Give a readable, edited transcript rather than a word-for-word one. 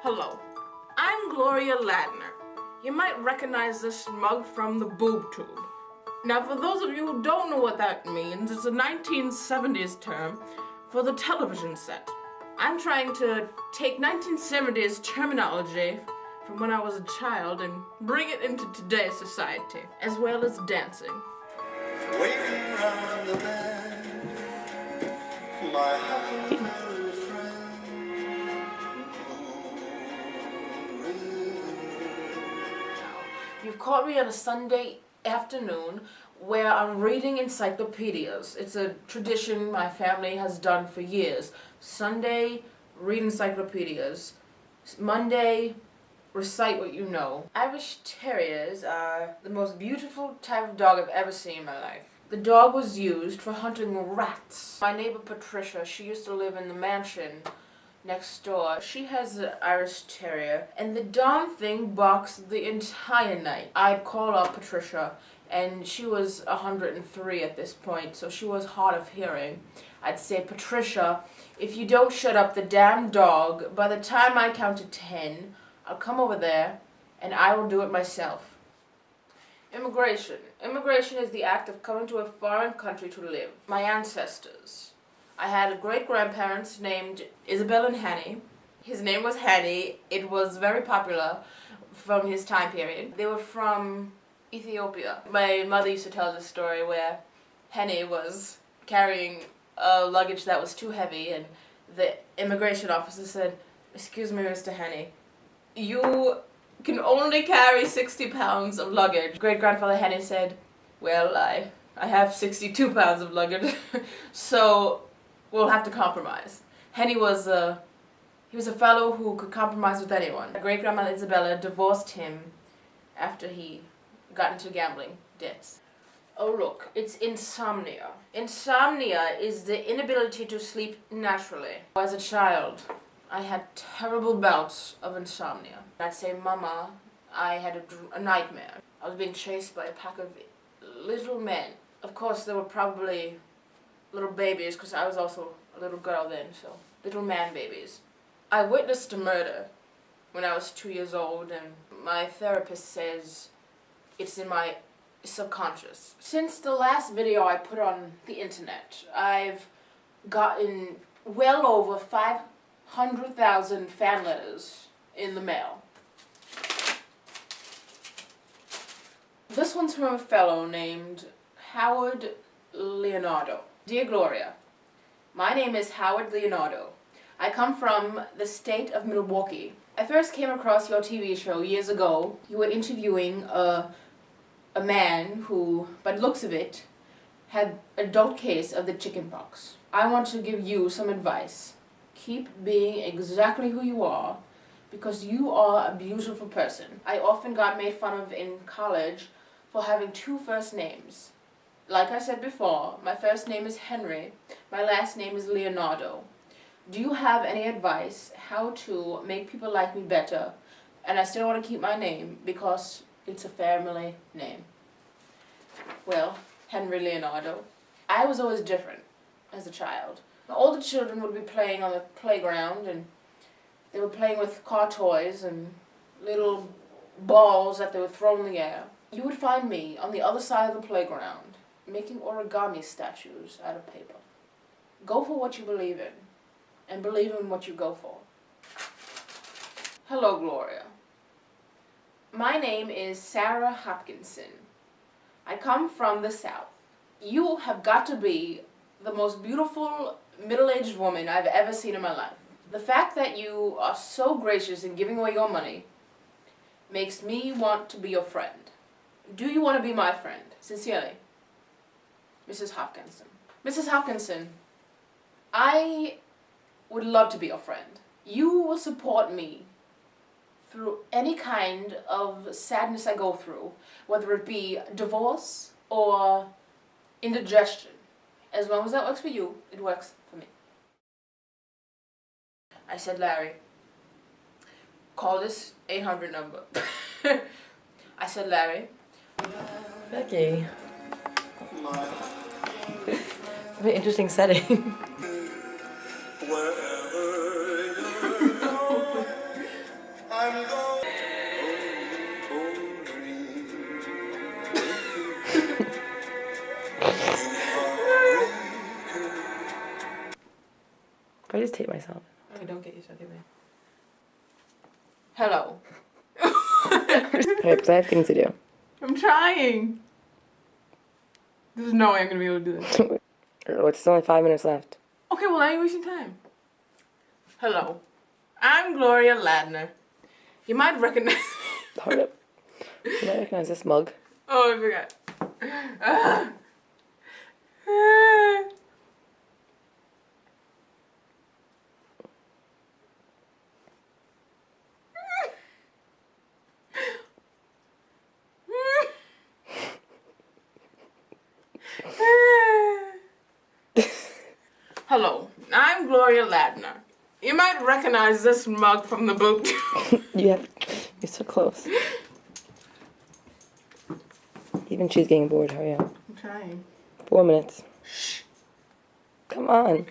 Hello, I'm Gloria Ladner. You might recognize this mug from the boob tube. Now, for those of you who don't know what that means, it's a 1970s term for the television set. I'm trying to take 1970s terminology from when I was a child and bring it into today's society, as well as dancing. Waiting round the bend, my happy friend. You've caught me on a Sunday afternoon where I'm reading encyclopedias. It's a tradition my family has done for years. Sunday, read encyclopedias. Monday, recite what you know. Irish Terriers are the most beautiful type of dog I've ever seen in my life. The dog was used for hunting rats. My neighbor Patricia, she used to live in the mansion next door. She has an Irish Terrier, and the darn thing barks the entire night. I'd call up Patricia, and she was 103 at this point, so she was hard of hearing. I'd say, Patricia, if you don't shut up the damn dog, by the time I count to 10, I'll come over there, and I will do it myself. Immigration. Immigration is the act of coming to a foreign country to live. My ancestors. I had great-grandparents named Isabel and Hanny. His name was Hanny. It was very popular from his time period. They were from Ethiopia. My mother used to tell this story where Hanny was carrying a luggage that was too heavy, and the immigration officer said, "Excuse me, Mr. Hanny, you can only carry 60 pounds of luggage." Great-grandfather Hanny said, "Well, I have 62 pounds of luggage, so we'll have to compromise." Henny was a fellow who could compromise with anyone. Great-grandmother Isabella divorced him after he got into gambling debts. Oh look, it's insomnia. Insomnia is the inability to sleep naturally. As a child, I had terrible bouts of insomnia. I'd say, "Mama, I had a nightmare. I was being chased by a pack of little men." Of course, they were probably little babies, because I was also a little girl then, so little man babies. I witnessed a murder when I was 2 years old, and my therapist says it's in my subconscious. Since the last video I put on the internet, I've gotten well over 500,000 fan letters in the mail. This one's from a fellow named Howard Leonardo. Dear Gloria, my name is Howard Leonardo. I come from the state of Milwaukee. I first came across your TV show years ago. You were interviewing a man who, by the looks of it, had an adult case of the chickenpox. I want to give you some advice. Keep being exactly who you are, because you are a beautiful person. I often got made fun of in college for having two first names. Like I said before, my first name is Henry, my last name is Leonardo. Do you have any advice how to make people like me better? And I still want to keep my name because it's a family name. Well, Henry Leonardo. I was always different as a child. All the children would be playing on the playground, and they were playing with car toys and little balls that they would throw in the air. You would find me on the other side of the playground, making origami statues out of paper. Go for what you believe in, and believe in what you go for. Hello, Gloria. My name is Sarah Hopkinson. I come from the South. You have got to be the most beautiful middle-aged woman I've ever seen in my life. The fact that you are so gracious in giving away your money makes me want to be your friend. Do you want to be my friend? Sincerely, Mrs. Hopkinson. Mrs. Hopkinson, I would love to be your friend. You will support me through any kind of sadness I go through, whether it be divorce or indigestion. As long as that works for you, it works for me. I said, "Larry, call this 800 number." I said, "Larry." Becky. Very interesting setting. I just tape myself. Okay, don't get yourself here. Hello. Alright, because I have things to do. I'm trying. There's no way I'm gonna be able to do this. Oh, it's only 5 minutes left. Okay, well, I ain't wasting time. Hello. I'm Gloria Ladner. You might recognize me. Hold up. You might recognize this mug. Oh, I forgot. Hello, I'm Gloria Ladner. You might recognize this mug from the book. You're so close. Even she's getting bored. Hurry up. I'm trying. 4 minutes. Come on.